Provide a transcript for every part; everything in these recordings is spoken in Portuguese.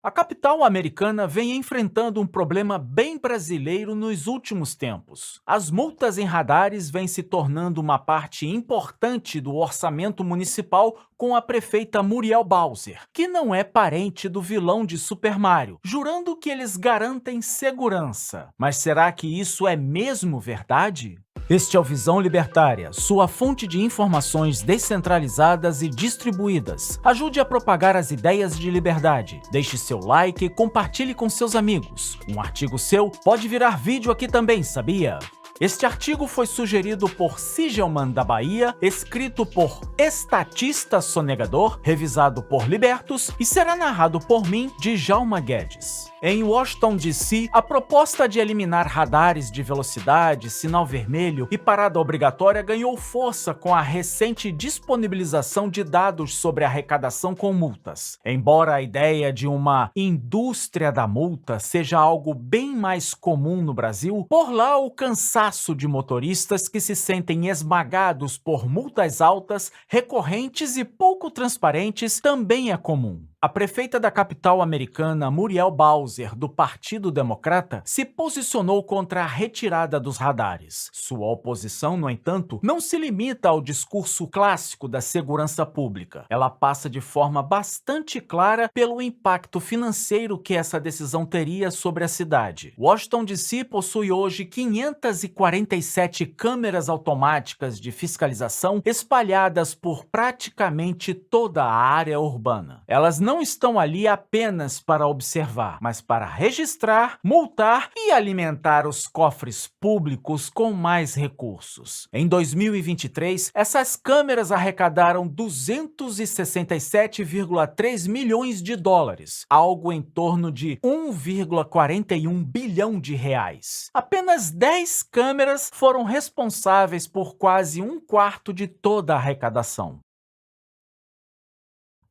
A capital americana vem enfrentando um problema bem brasileiro nos últimos tempos. As multas em radares vêm se tornando uma parte importante do orçamento municipal com a prefeita Muriel Bowser, que não é parente do vilão de Super Mario, jurando que eles garantem segurança. Mas será que isso é mesmo verdade? Este é o Visão Libertária, sua fonte de informações descentralizadas e distribuídas. Ajude a propagar as ideias de liberdade. Deixe seu like e compartilhe com seus amigos. Um artigo seu pode virar vídeo aqui também, sabia? Este artigo foi sugerido por Sigelman da Bahia, escrito por Estatista Sonegador, revisado por Libertus e será narrado por mim, Djalma Guedes. Em Washington, D.C., a proposta de eliminar radares de velocidade, sinal vermelho e parada obrigatória ganhou força com a recente disponibilização de dados sobre arrecadação com multas. Embora a ideia de uma indústria da multa seja algo bem mais comum no Brasil, por lá o cansaço de motoristas que se sentem esmagados por multas altas, recorrentes e pouco transparentes também é comum. A prefeita da capital americana, Muriel Bowser, do Partido Democrata, se posicionou contra a retirada dos radares. Sua oposição, no entanto, não se limita ao discurso clássico da segurança pública. Ela passa de forma bastante clara pelo impacto financeiro que essa decisão teria sobre a cidade. Washington, D.C. possui hoje 547 câmeras automáticas de fiscalização espalhadas por praticamente toda a área urbana. Elas não estão ali apenas para observar, mas para registrar, multar e alimentar os cofres públicos com mais recursos. Em 2023, essas câmeras arrecadaram 267,3 milhões de dólares, algo em torno de 1,41 bilhão de reais. Apenas 10 câmeras foram responsáveis por quase um quarto de toda a arrecadação.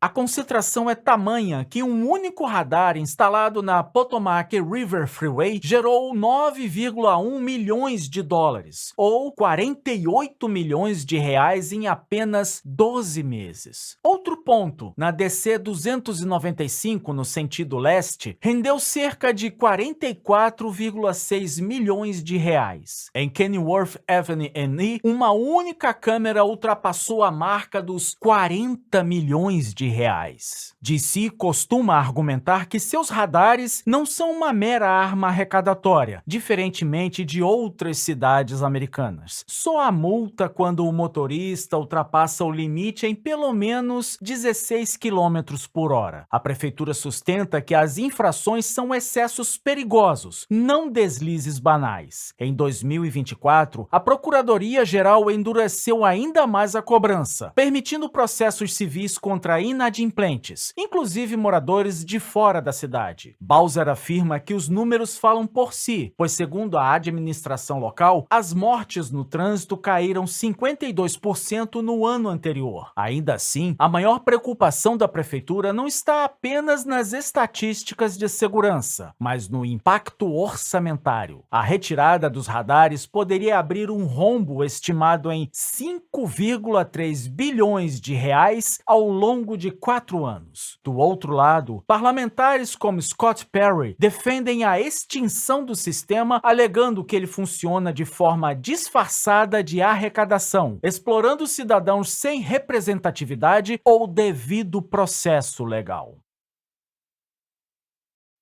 A concentração é tamanha que um único radar instalado na Potomac River Freeway gerou 9,1 milhões de dólares, ou 48 milhões de reais em apenas 12 meses. Outro ponto, na DC 295 no sentido leste, rendeu cerca de 44,6 milhões de reais. Em Kenilworth Avenue NE, uma única câmera ultrapassou a marca dos 40 milhões de reais. DC costuma argumentar que seus radares não são uma mera arma arrecadatória, diferentemente de outras cidades americanas. Só há multa quando o motorista ultrapassa o limite em pelo menos 16 km por hora. A prefeitura sustenta que as infrações são excessos perigosos, não deslizes banais. Em 2024, a Procuradoria-Geral endureceu ainda mais a cobrança, permitindo processos civis contra inadimplentes, inclusive moradores de fora da cidade. Bowser afirma que os números falam por si, pois segundo a administração local, as mortes no trânsito caíram 52% no ano anterior. Ainda assim, a maior preocupação da prefeitura não está apenas nas estatísticas de segurança, mas no impacto orçamentário. A retirada dos radares poderia abrir um rombo estimado em 5,3 bilhões de reais ao longo de 4 anos. Do outro lado, parlamentares como Scott Perry defendem a extinção do sistema, alegando que ele funciona de forma disfarçada de arrecadação, explorando cidadãos sem representatividade ou devido processo legal.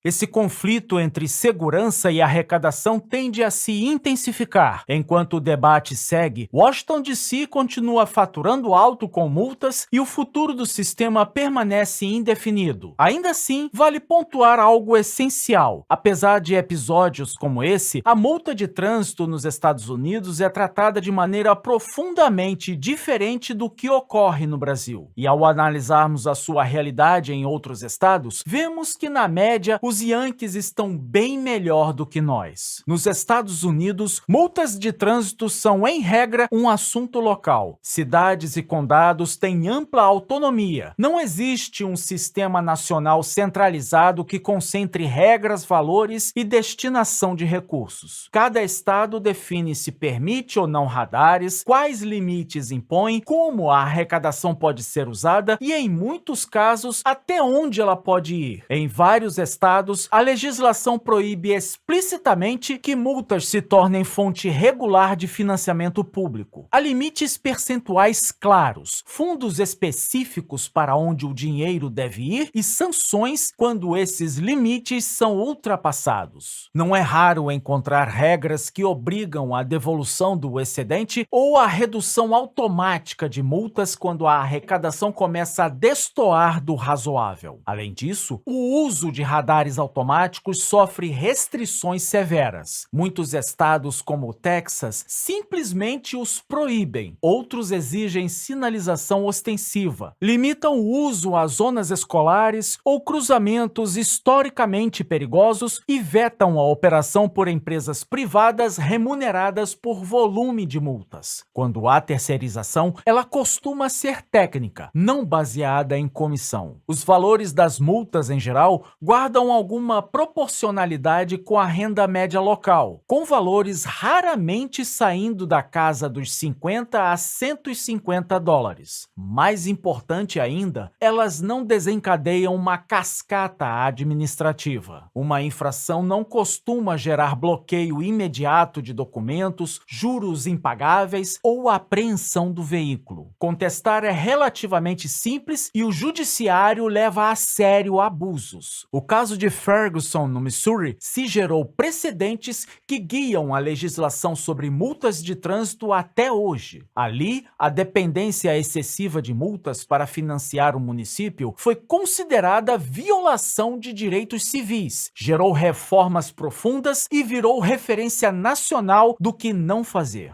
Esse conflito entre segurança e arrecadação tende a se intensificar. Enquanto o debate segue, Washington, D.C. continua faturando alto com multas e o futuro do sistema permanece indefinido. Ainda assim, vale pontuar algo essencial. Apesar de episódios como esse, a multa de trânsito nos Estados Unidos é tratada de maneira profundamente diferente do que ocorre no Brasil. E ao analisarmos a sua realidade em outros estados, vemos que, na média, os Yankees estão bem melhor do que nós. Nos Estados Unidos, multas de trânsito são, em regra, um assunto local. Cidades e condados têm ampla autonomia. Não existe um sistema nacional centralizado que concentre regras, valores e destinação de recursos. Cada estado define se permite ou não radares, quais limites impõe, como a arrecadação pode ser usada e, em muitos casos, até onde ela pode ir. Em vários estados, a legislação proíbe explicitamente que multas se tornem fonte regular de financiamento público. Há limites percentuais claros, fundos específicos para onde o dinheiro deve ir e sanções quando esses limites são ultrapassados. Não é raro encontrar regras que obrigam a devolução do excedente ou a redução automática de multas quando a arrecadação começa a destoar do razoável. Além disso, o uso de radares automáticos sofre restrições severas. Muitos estados, como o Texas, simplesmente os proíbem. Outros exigem sinalização ostensiva, limitam o uso a zonas escolares ou cruzamentos historicamente perigosos e vetam a operação por empresas privadas remuneradas por volume de multas. Quando há terceirização, ela costuma ser técnica, não baseada em comissão. Os valores das multas, em geral, guardam alguma proporcionalidade com a renda média local, com valores raramente saindo da casa dos 50 a 150 dólares. Mais importante ainda, elas não desencadeiam uma cascata administrativa. Uma infração não costuma gerar bloqueio imediato de documentos, juros impagáveis ou apreensão do veículo. Contestar é relativamente simples e o judiciário leva a sério abusos. O caso de Ferguson, no Missouri, se gerou precedentes que guiam a legislação sobre multas de trânsito até hoje. Ali, a dependência excessiva de multas para financiar o município foi considerada violação de direitos civis, gerou reformas profundas e virou referência nacional do que não fazer.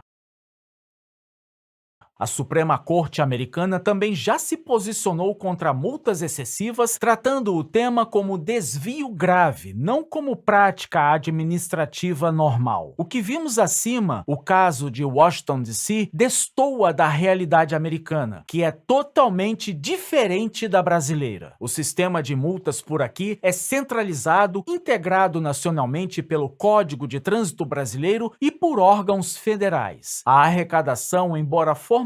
A Suprema Corte Americana também já se posicionou contra multas excessivas, tratando o tema como desvio grave, não como prática administrativa normal. O que vimos acima, o caso de Washington, D.C., destoa da realidade americana, que é totalmente diferente da brasileira. O sistema de multas por aqui é centralizado, integrado nacionalmente pelo Código de Trânsito Brasileiro e por órgãos federais. A arrecadação, embora formalmente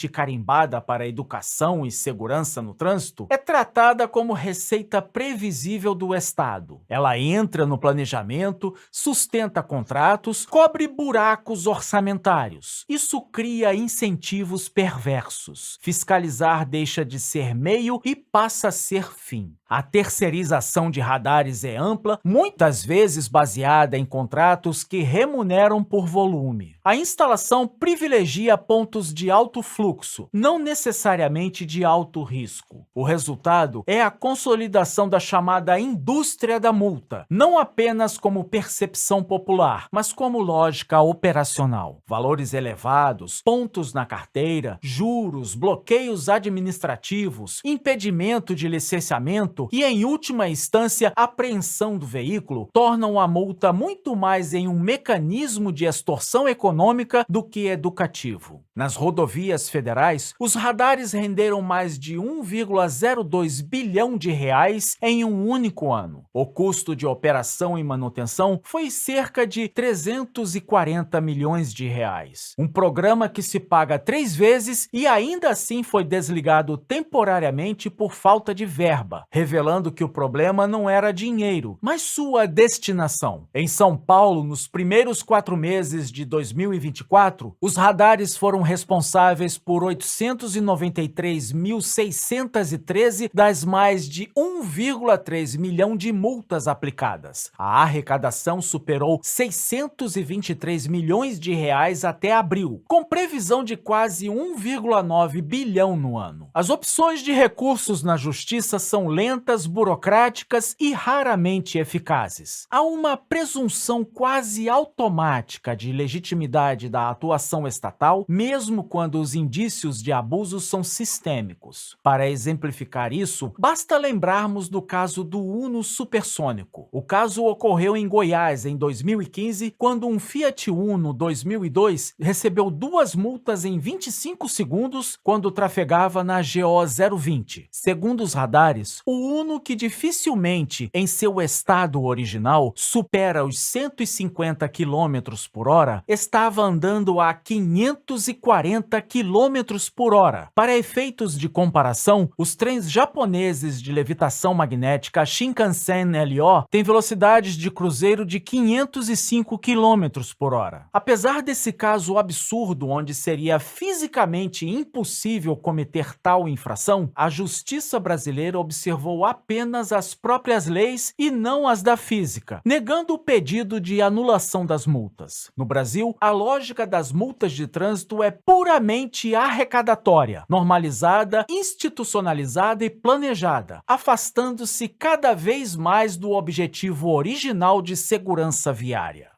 carimbada para educação e segurança no trânsito, é tratada como receita previsível do Estado. Ela entra no planejamento, sustenta contratos, cobre buracos orçamentários. Isso cria incentivos perversos. Fiscalizar deixa de ser meio e passa a ser fim. A terceirização de radares é ampla, muitas vezes baseada em contratos que remuneram por volume. A instalação privilegia pontos de alto fluxo, não necessariamente de alto risco. O resultado é a consolidação da chamada indústria da multa, não apenas como percepção popular, mas como lógica operacional. Valores elevados, pontos na carteira, juros, bloqueios administrativos, impedimento de licenciamento e, em última instância, apreensão do veículo tornam a multa muito mais em um mecanismo de extorsão econômica do que educativo. Nas rodovias federais, os radares renderam mais de 1,02 bilhão de reais em um único ano. O custo de operação e manutenção foi cerca de 340 milhões de reais. Um programa que se paga 3 vezes e ainda assim foi desligado temporariamente por falta de verba, revelando que o problema não era dinheiro, mas sua destinação. Em São Paulo, nos primeiros 4 meses de 2024, os radares foram responsáveis por 893.613 das mais de 1,3 milhão de multas aplicadas. A arrecadação superou 623 milhões de reais até abril, com previsão de quase 1,9 bilhão no ano. As opções de recursos na justiça são lentas, burocráticas e raramente eficazes. Há uma presunção quase automática de legitimidade gravidade da atuação estatal, mesmo quando os indícios de abuso são sistêmicos. Para exemplificar isso, basta lembrarmos do caso do Uno supersônico. O caso ocorreu em Goiás em 2015, quando um Fiat Uno 2002 recebeu 2 multas em 25 segundos quando trafegava na GO 020. Segundo os radares, o Uno, que dificilmente em seu estado original supera os 150 km por hora, estava andando a 540 km por hora. Para efeitos de comparação, os trens japoneses de levitação magnética Shinkansen LO têm velocidades de cruzeiro de 505 km por hora. Apesar desse caso absurdo, onde seria fisicamente impossível cometer tal infração, a justiça brasileira observou apenas as próprias leis e não as da física, negando o pedido de anulação das multas. No Brasil, a lógica das multas de trânsito é puramente arrecadatória, normalizada, institucionalizada e planejada, afastando-se cada vez mais do objetivo original de segurança viária.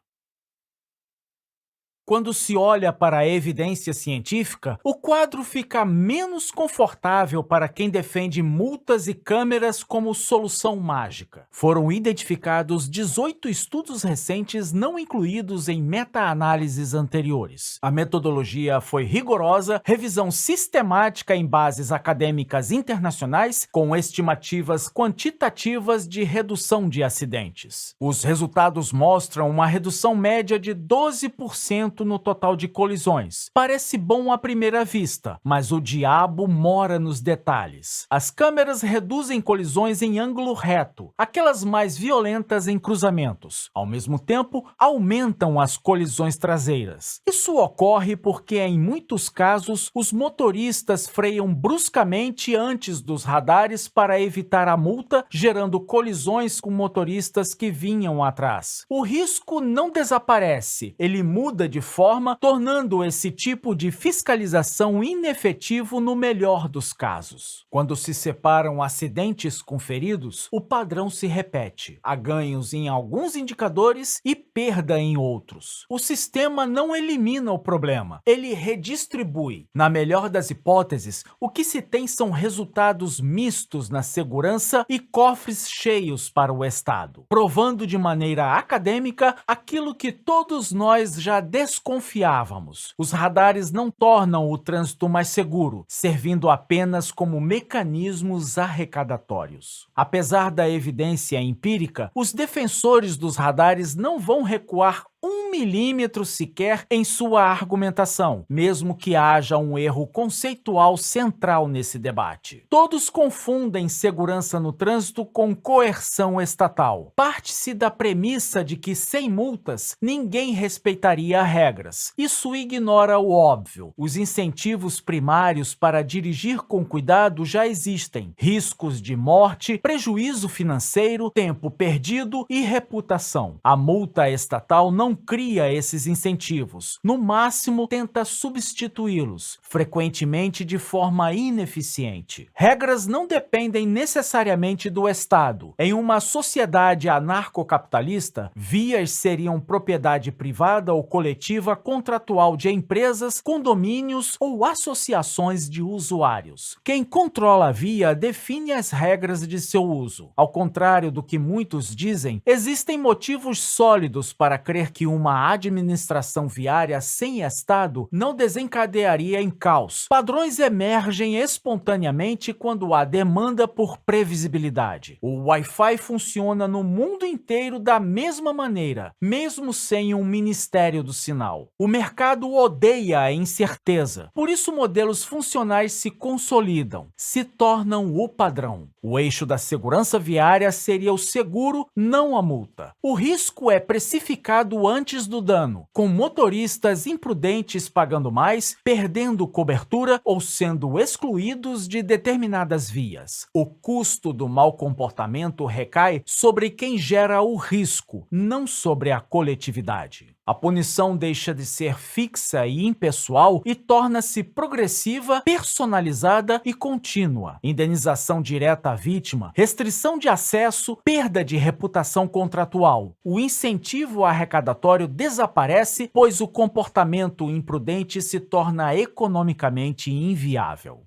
Quando se olha para a evidência científica, o quadro fica menos confortável para quem defende multas e câmeras como solução mágica. Foram identificados 18 estudos recentes não incluídos em meta-análises anteriores. A metodologia foi rigorosa, revisão sistemática em bases acadêmicas internacionais, com estimativas quantitativas de redução de acidentes. Os resultados mostram uma redução média de 12% no total de colisões. Parece bom à primeira vista, mas o diabo mora nos detalhes. As câmeras reduzem colisões em ângulo reto, aquelas mais violentas em cruzamentos. Ao mesmo tempo, aumentam as colisões traseiras. Isso ocorre porque, em muitos casos, os motoristas freiam bruscamente antes dos radares para evitar a multa, gerando colisões com motoristas que vinham atrás. O risco não desaparece, ele muda de forma, tornando esse tipo de fiscalização inefetivo no melhor dos casos. Quando se separam acidentes com feridos, o padrão se repete. Há ganhos em alguns indicadores e perda em outros. O sistema não elimina o problema, ele redistribui. Na melhor das hipóteses, o que se tem são resultados mistos na segurança e cofres cheios para o Estado, provando de maneira acadêmica aquilo que todos nós já desconfiávamos. Os radares não tornam o trânsito mais seguro, servindo apenas como mecanismos arrecadatórios. Apesar da evidência empírica, os defensores dos radares não vão recuar 1 milímetro sequer em sua argumentação, mesmo que haja um erro conceitual central nesse debate. Todos confundem segurança no trânsito com coerção estatal. Parte-se da premissa de que sem multas, ninguém respeitaria regras. Isso ignora o óbvio. Os incentivos primários para dirigir com cuidado já existem. Riscos de morte, prejuízo financeiro, tempo perdido e reputação. A multa estatal não cria esses incentivos. No máximo, tenta substituí-los, frequentemente de forma ineficiente. Regras não dependem necessariamente do Estado. Em uma sociedade anarcocapitalista, vias seriam propriedade privada ou coletiva contratual de empresas, condomínios ou associações de usuários. Quem controla a via define as regras de seu uso. Ao contrário do que muitos dizem, existem motivos sólidos para crer que uma administração viária sem Estado não desencadearia em caos. Padrões emergem espontaneamente quando há demanda por previsibilidade. O Wi-Fi funciona no mundo inteiro da mesma maneira, mesmo sem um Ministério do Sinal. O mercado odeia a incerteza, por isso modelos funcionais se consolidam, se tornam o padrão. O eixo da segurança viária seria o seguro, não a multa. O risco é precificado antes do dano, com motoristas imprudentes pagando mais, perdendo cobertura ou sendo excluídos de determinadas vias. O custo do mau comportamento recai sobre quem gera o risco, não sobre a coletividade. A punição deixa de ser fixa e impessoal e torna-se progressiva, personalizada e contínua. Indenização direta à vítima, restrição de acesso, perda de reputação contratual. O incentivo arrecadatório desaparece, pois o comportamento imprudente se torna economicamente inviável.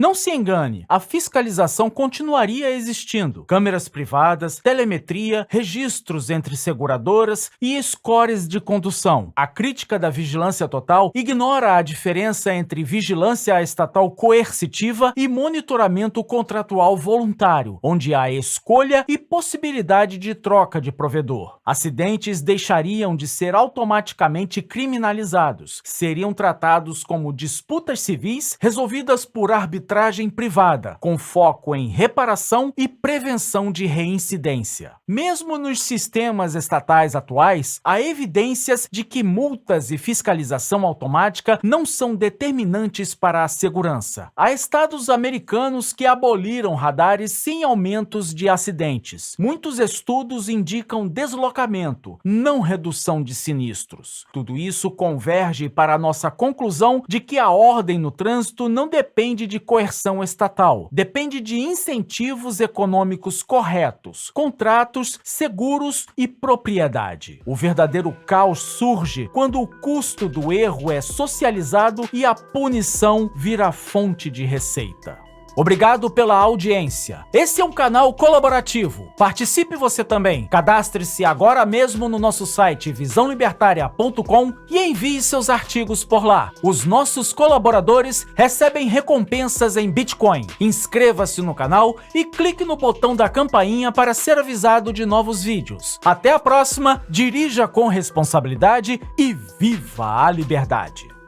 Não se engane, a fiscalização continuaria existindo. Câmeras privadas, telemetria, registros entre seguradoras e scores de condução. A crítica da vigilância total ignora a diferença entre vigilância estatal coercitiva e monitoramento contratual voluntário, onde há escolha e possibilidade de troca de provedor. Acidentes deixariam de ser automaticamente criminalizados. Seriam tratados como disputas civis resolvidas por arbitragem privada, com foco em reparação e prevenção de reincidência. Mesmo nos sistemas estatais atuais, há evidências de que multas e fiscalização automática não são determinantes para a segurança. Há estados americanos que aboliram radares sem aumentos de acidentes. Muitos estudos indicam deslocamento, não redução de sinistros. Tudo isso converge para a nossa conclusão de que a ordem no trânsito não depende de coerção estatal. Depende de incentivos econômicos corretos, contratos, seguros e propriedade. O verdadeiro caos surge quando o custo do erro é socializado e a punição vira fonte de receita. Obrigado pela audiência. Esse é um canal colaborativo. Participe você também. Cadastre-se agora mesmo no nosso site visãolibertaria.com e envie seus artigos por lá. Os nossos colaboradores recebem recompensas em Bitcoin. Inscreva-se no canal e clique no botão da campainha para ser avisado de novos vídeos. Até a próxima, dirija com responsabilidade e viva a liberdade!